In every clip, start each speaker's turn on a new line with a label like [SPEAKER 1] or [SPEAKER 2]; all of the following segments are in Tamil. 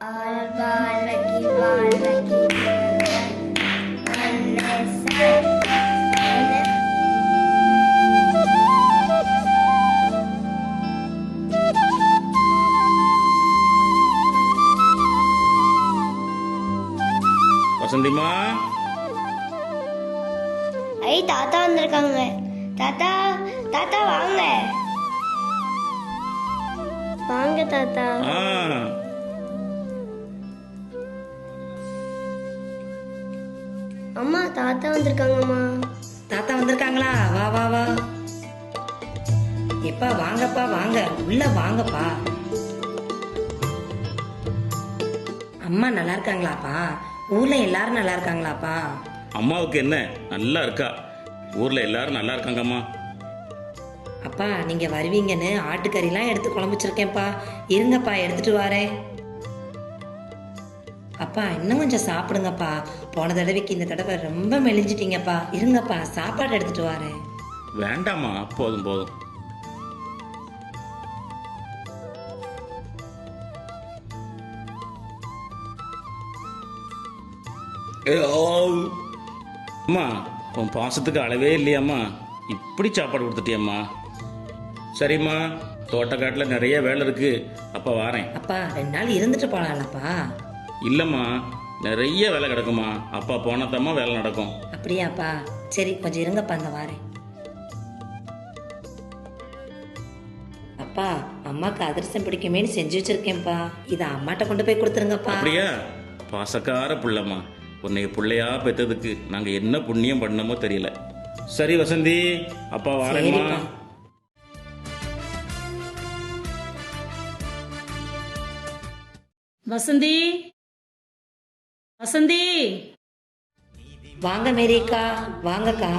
[SPEAKER 1] வாழ்வாழ்வகி வாழ்வகி மன்னசன்
[SPEAKER 2] வசந்திமா.
[SPEAKER 1] ஐ தாத்தா வந்திருக்காங்க. தாத்தா தாத்தா வாங்க வாங்க தாத்தா. அம்மா தாத்தா வந்திருக்காங்கம்மா.
[SPEAKER 3] தாத்தா வந்திருக்காங்களா? வா வா வா. எப்பா வாங்கப்பா வாங்க, உள்ள வாங்கப்பா. அம்மா நல்லா இருக்காங்களாப்பா? ஊர்ல எல்லாரும் நல்லா இருக்காங்களாப்பா?
[SPEAKER 2] அம்மாவுக்கு என்ன, நல்லா இருக்கா. ஊர்ல எல்லாரும் நல்லா இருக்காங்கம்மா.
[SPEAKER 3] அப்பா நீங்க வருவீங்கன்னு ஆட்டுக்கறிலாம் எடுத்து குழம்பு வச்சிருக்கேன்ப்பா. இருங்கப்பா எடுத்துட்டு வரேன். அப்பா இன்னும் கொஞ்சம் சாப்பிடுங்கப்பா. போன தடவைக்கு இந்த தடவை ரொம்ப மெலிஞ்சிட்டீங்கப்பா. இருங்கப்பா சாப்பாடு எடுத்துட்டு வரேன்.
[SPEAKER 2] வேண்டாம்மா, போதும் போதும். அம்மா உன் பாசத்துக்கு அளவே இல்லையாம்மா. இப்படி சாப்பாடு கொடுத்துட்டியம்மா. சரிம்மா, தோட்டக்காட்டில் நிறைய வேலை இருக்கு. அப்பா வாரேன்.
[SPEAKER 3] அப்பா 2 நாள் இருந்துட்டு போலாம்லப்பா.
[SPEAKER 2] இல்லைம்மா, நிறைய வேலை கிடக்குமா. அப்பா போனதாம்மா வேலை நடக்கும்.
[SPEAKER 3] அப்படியாப்பா? சரி கொஞ்சம் இருங்கப்பா, இந்த வாரேன். அப்பா அம்மாக்கு அதிரசம் பிடிக்குமேன்னு செஞ்சு வச்சிருக்கேன்ப்பா. இதை அம்மாட்ட கொண்டு போய் கொடுத்துருங்கப்பா.
[SPEAKER 2] அப்படியா? பாசக்கார புள்ளம்மா. உன்னை பிள்ளையா பெற்றதுக்கு நாங்கள் என்ன புண்ணியம் பண்ணமோ தெரியல. சரி வசந்தி, அப்பா வாரேம்மா.
[SPEAKER 3] சரிப்பா.
[SPEAKER 4] வசந்தி, வசந்தி.
[SPEAKER 3] வாங்க மேரிக்கா, வாங்கக்கா.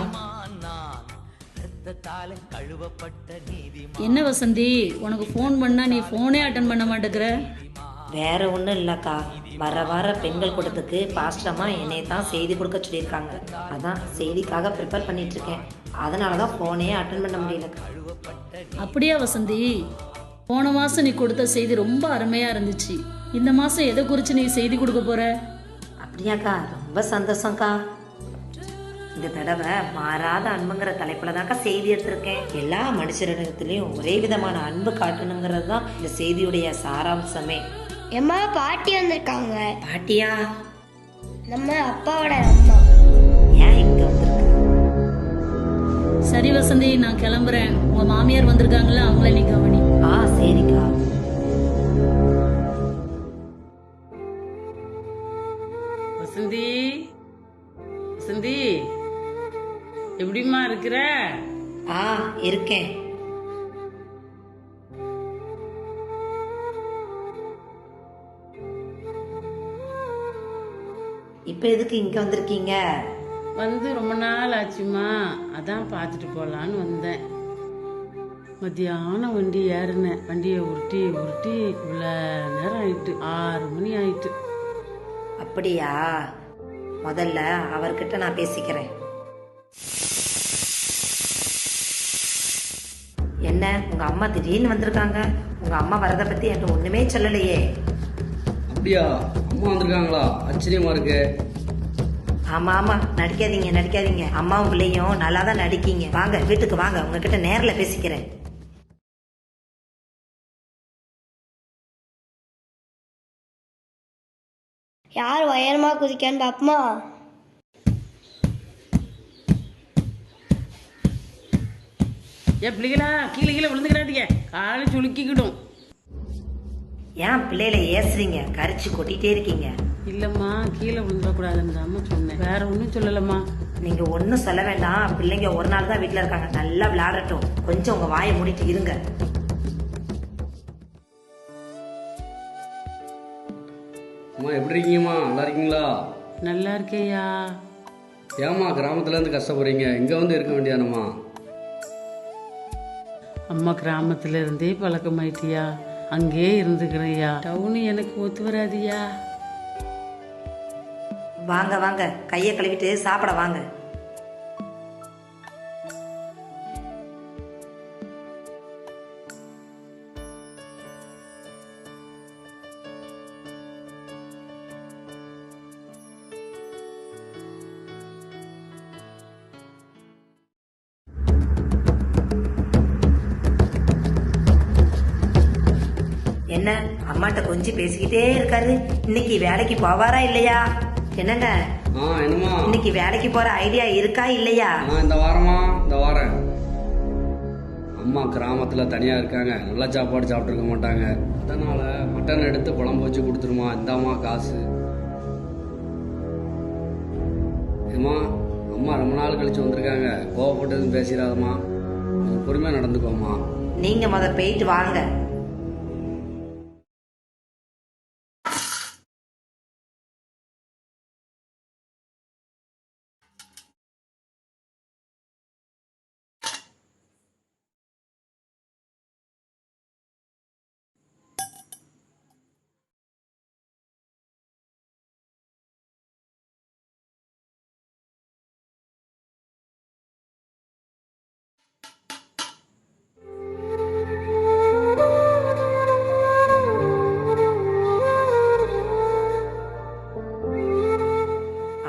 [SPEAKER 4] என்ன வசந்தி, உனக்கு ஃபோன் பண்ணா நீ ஃபோனே அட்டன் பண்ண மாட்டேங்கிற?
[SPEAKER 3] வேற ஒன்றும் இல்லைக்கா, வர வார பெண்கள் கூட்டத்துக்கு பாஸ்டமா என்னை தான் செய்தி கொடுக்க சொல்லியிருக்காங்க. அதான் செய்திக்காக ப்ரிப்பேர் பண்ணிட்டு இருக்கேன். அதனால தான் ஃபோனே அட்டன் பண்ண முடியலக்கா.
[SPEAKER 4] அப்படியா வசந்தி? போன மாசம் நீ கொடுத்த செய்தி ரொம்ப அருமையா இருந்துச்சு. இந்த மாசம் எதை குறித்து நீ செய்தி கொடுக்க போற?
[SPEAKER 3] அப்படியாக்கா? ரொம்ப சந்தோஷம்க்கா. இந்த தடவை மாறாத அன்புங்கிற தலைப்புல தான்க்கா செய்தி எடுத்திருக்கேன். எல்லா மனுஷரிடத்துலையும் ஒரே விதமான அன்பு காட்டணுங்கிறது தான் இந்த செய்தியுடைய சாராம்சமே.
[SPEAKER 1] எம்மா பாட்டி வந்திருக்காங்க.
[SPEAKER 3] பாட்டியா?
[SPEAKER 1] நம்ம அப்பாவோட அம்மா.
[SPEAKER 3] ஏன் இங்க வந்திருக்க?
[SPEAKER 4] சரி வசந்தி, நான் கிளம்புறேன். உங்க மாமியார் வந்திருக்காங்களா, அவங்கள நீ கவனி.
[SPEAKER 3] சரிக்கா.
[SPEAKER 5] வசந்தி, வசந்தி எப்படிம்மா இருக்கிற?
[SPEAKER 3] இருக்கேன். இப்ப எதுக்கு இங்க வந்திருக்கீங்க?
[SPEAKER 5] வந்து ரொம்ப நாள் ஆச்சுமா, அதான் பார்த்துட்டு போலான்னு வந்தேன். மத்தியானம் வண்டி ஏறினேன். வண்டியை உருட்டி உருட்டி இவ்வளோ நேரம் ஆயிட்டு, 6 மணி ஆயிட்டு.
[SPEAKER 3] அப்படியா? முதல்ல அவர்கிட்ட நான் பேசிக்கிறேன். என்ன உங்க அம்மா திடீர்னு வந்திருக்காங்க? உங்க அம்மா வரத பத்தி என்கிட்ட ஒண்ணுமே சொல்லலையே.
[SPEAKER 6] அப்படியா? அம்மா வந்திருக்காங்களா? ஆச்சரியமா இருக்கு.
[SPEAKER 3] ஆமா ஆமா, நடிக்காதீங்க நடிக்காதீங்க. அம்மாவும் பிள்ளையும் நல்லா தான் நடிக்கீங்க. வாங்க வீட்டுக்கு வாங்க, உங்ககிட்ட நேர்ல பேசிக்கிறேன்.
[SPEAKER 1] யார் உயரமா குதிக்கான்னு பாப்பமா.
[SPEAKER 5] பிள்ளைகளா கீழே கீழே விழுந்துக்கிறாதீங்க, காலை சுளுக்கிக்கிடும்.
[SPEAKER 3] ஏன் பிள்ளைகளை ஏசுறீங்க? கரிச்சு கொட்டிட்டே இருக்கீங்க.
[SPEAKER 5] இல்லம்மா, கீழே விழுந்துடக்கூடாதுன்னு அம்மா சொன்னேன், வேற ஒன்றும் சொல்லலம்மா.
[SPEAKER 3] நீங்க ஒன்னும் சொல்ல வேண்டாம். பிள்ளைங்க ஒரு நாள் தான் வீட்டுல இருக்காங்க, நல்லா விளையாடட்டும். கொஞ்சம் உங்க வாயை மூடிட்டு இருங்க.
[SPEAKER 6] அம்மா எப்படி இருக்கீங்கம்மா? நல்லா இருக்கீங்களா?
[SPEAKER 5] நல்லா இருக்கேயா.
[SPEAKER 6] ஏம்மா கிராமத்துல இருந்து கஷ்டப்படுறீங்க? இங்க வந்து இருக்க வேண்டியானம்மா.
[SPEAKER 5] அம்மா கிராமத்துல இருந்தே பழக்கமாயிட்டியா, அங்கே இருந்துக்கிறையா. டவுனு எனக்கு ஒத்து வராதியா.
[SPEAKER 3] வாங்க வாங்க, கையை கழுவிட்டு சாப்பிட வாங்க. என்ன அம்மாட்ட கொஞ்சம் பேசிக்கிட்டே இருக்காரு. இன்னைக்கு வேலைக்கு போவாரா இல்லையா? என்னங்க
[SPEAKER 6] என்னம்மா?
[SPEAKER 3] இன்னைக்கு வேலைக்கு போற ஐடியா இருக்கா இல்லையா?
[SPEAKER 6] இந்த வாரேன். அம்மா கிராமத்தில் தனியாக இருக்காங்க, நல்ல சாப்பாடு சாப்பிட்ருக்க மாட்டாங்க. அதனால் மட்டன் எடுத்து குழம்பு வச்சு கொடுத்துருமா. இந்தாம்மா காசு. ஏம்மா, அம்மா ரொம்ப நாள் கழிச்சு வந்திருக்காங்க, கோவப்பட்டதும் பேசிடாதம்மா, கொஞ்சம் பொறுமையாக நடந்துக்கோம்மா.
[SPEAKER 3] நீங்க போயிட்டு வாங்க.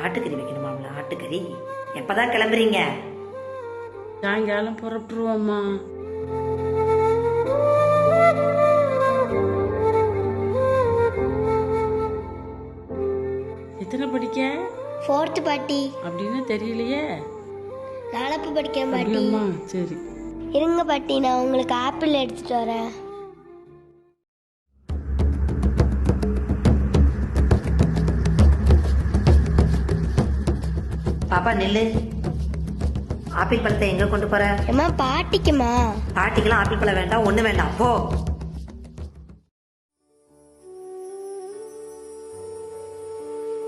[SPEAKER 3] ஆட்டுக்கறி வைக்கணுமாம்ல? ஆட்டுக்கறி எப்பதான் கிளம்புறீங்க?
[SPEAKER 5] சாயங்காலம் புறப்பட்டுருவோம்மா. எத்தனை படிக்க?
[SPEAKER 1] 4th பாட்டி.
[SPEAKER 5] அப்படின்னு தெரியலையே.
[SPEAKER 1] 4th படிக்கிறேன் பாட்டி.
[SPEAKER 5] அப்படியாம்மா? சரி
[SPEAKER 1] இருங்க பாட்டி, நான் உங்களுக்கு ஆப்பிள் எடுத்துட்டு வரேன்.
[SPEAKER 3] பாப்பா நில்லு. ஆப்பிள் பழத்தை எங்க கொண்டு போற?
[SPEAKER 1] அம்மா பாட்டிக்குமா?
[SPEAKER 3] பாட்டிக்கெல்லாம் ஆப்பிள் பழம் வேண்டாம், ஒண்ணு வேண்டாம், போ.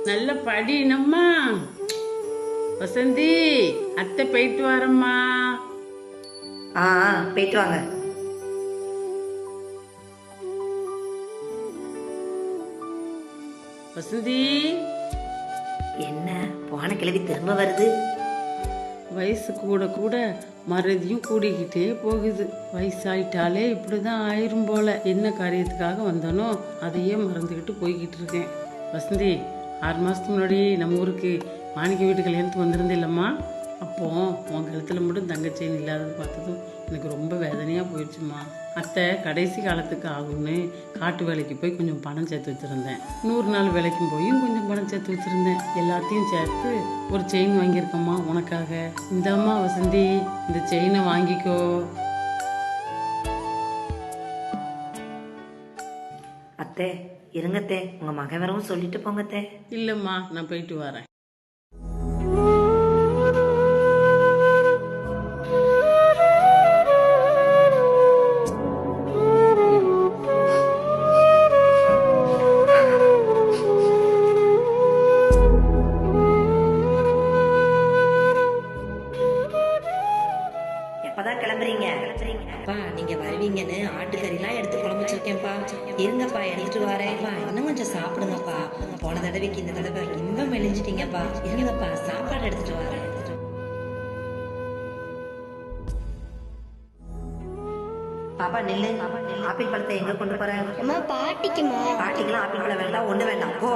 [SPEAKER 5] நல்ல படி நம்மா. வசந்தி, அத்தை போயிட்டு வரம்மா.
[SPEAKER 3] போயிட்டு வாங்க.
[SPEAKER 5] வசந்தி,
[SPEAKER 3] என்ன போன கிழவி திரும்ப வருது?
[SPEAKER 5] வயசு கூட கூட மறதியும் கூடிக்கிட்டே போகுது. வயசாயிட்டாலே இப்படிதான் ஆயிரும் போல. என்ன காரியத்துக்காக வந்தனோ அதையே மறந்துக்கிட்டு போய்கிட்டு இருக்கேன். வசந்தி, 6 மாசத்துக்கு முன்னாடி நம்ம ஊருக்கு மாணிக்க வீட்டு கல்யாணத்துக்கு வந்திருந்தேன்லம்மா. அப்போ உன் கழுத்தில் மட்டும் தங்கச்சேன் இல்லாதது பார்த்ததும் எனக்கு ரொம்ப வேதனையாக போயிடுச்சுமா. அத்தை கடைசி காலத்துக்கு ஆகும்னு காட்டு வேலைக்கு போய் கொஞ்சம் பணம் சேர்த்து வச்சுருந்தேன். 100 நாள் வேலைக்கும் போயும் கொஞ்சம் பணம் சேர்த்து வச்சுருந்தேன். எல்லாத்தையும் சேர்த்து ஒரு செயின் வாங்கியிருக்கம்மா உனக்காக. இந்தாம்மா வசந்தி, இந்த செயினை வாங்கிக்கோ.
[SPEAKER 3] அத்தை இருங்கத்தே, உங்க மகன் வரவும் சொல்லிட்டு போங்கத்தே.
[SPEAKER 5] இல்லைம்மா, நான் போயிட்டு வரேன்.
[SPEAKER 3] எப்பதான் கிளம்புறீங்க? அப்பா நீங்க வருவீங்கன்னு ஆட்டுக்கறிலாம் எடுத்து குழம்பு வச்சிருக்கேன்ப்பா. இருங்கப்பா, எடுத்துட்டு வரேன்ப்பா. இன்னும் கொஞ்சம் சாப்பிடுங்கப்பா. போன தடவைக்கு இந்த தடவை ரொம்ப மெலிஞ்சிட்டீங்கப்பா. இருங்கப்பா, சாப்பாடு எடுத்துட்டு வரேன். பாப்பா நில்லு. ஆப்பிள் பழத்தை எங்க கொண்டு போறேன்?
[SPEAKER 1] அம்மா பாட்டிக்குமா?
[SPEAKER 3] பாட்டிக்கெல்லாம் ஆப்பிள் பழம் வேண்டாம், ஒண்ணு வேண்டாம், போ.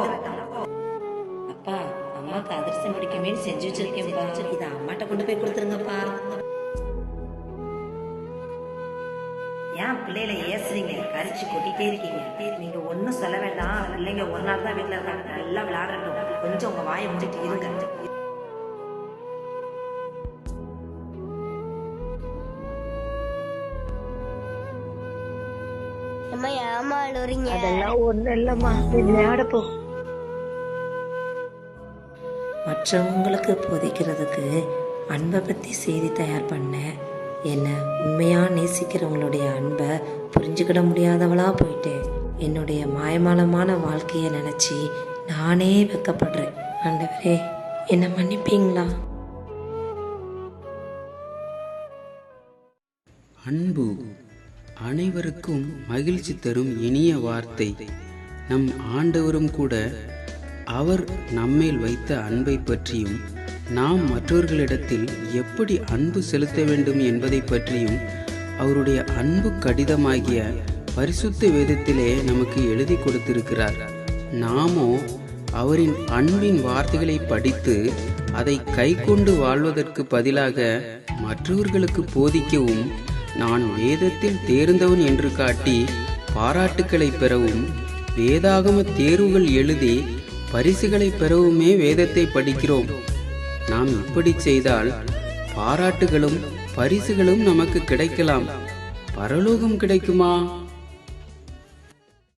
[SPEAKER 3] அப்பா, அம்மாக்கு அதிர்ஷ்டம் பிடிக்குமே செஞ்சு வச்சிருக்கேன்ப்பா. இதை அம்மாட்ட கொண்டு போய் கொடுத்துருங்கப்பா. ஏன் பிள்ளைகளை ஏசுறீங்க? கரிச்சு கொட்டிட்டே இருக்கீங்க. நீங்க ஒன்னும் சொல்ல வேண்டாம். பிள்ளைங்க ஒரு நாள் தான் வீட்டுல இருக்காங்க, நல்லா விளையாடட்டும். கொஞ்சம் உங்க வாயை முடிட்டு இருங்க.
[SPEAKER 1] அம்மா ஏமாளுறீங்க.
[SPEAKER 3] அதெல்லாம் ஒண்ணு இல்லம்மா, விளையாடப்போ. மற்றவங்களுக்கு போதிக்கிறதுக்கு அன்பை பத்தி செய்தி தயார் பண்ண என்ன உண்மையா நேசிக்கிறவங்களுடைய அன்பை புரிஞ்சுக்கிட முடியாதவளா போயிட்டேன். என்னுடைய மாயமானமான வாழ்க்கையை நினைச்சு நானே வெக்கப்படுறேன். ஆண்டவரே, என்ன மன்னிப்பீங்களா?
[SPEAKER 7] அன்பு அனைவருக்கும் மகிழ்ச்சி தரும் இனிய வார்த்தை. நம் ஆண்டவரும் கூட அவர் நம்மேல் வைத்த அன்பை பற்றியும் நாம் மற்றவர்களிடத்தில் எப்படி அன்பு செலுத்த வேண்டும் என்பதை பற்றியும் அவருடைய அன்பு கடிதமாகிய பரிசுத்த வேதத்திலே நமக்கு எழுதி கொடுத்திருக்கிறார். நாமோ அவரின் அன்பின் வார்த்தைகளை படித்து அதை கைக்கொண்டு வாழ்வதற்கு பதிலாக மற்றவர்களுக்கு போதிக்கவும் நான் வேதத்தில் தேர்ந்தவன் என்று காட்டி பாராட்டுக்களை பெறவும் வேதாகம தேர்வுகள் எழுதி பரிசுகளை பெறவுமே வேதத்தை படிக்கிறோம். நாம் இப்படி செய்தால் பாராட்டுகளும் பரிசுகளும் நமக்கு கிடைக்கலாம். பரலோகம் கிடைக்குமா?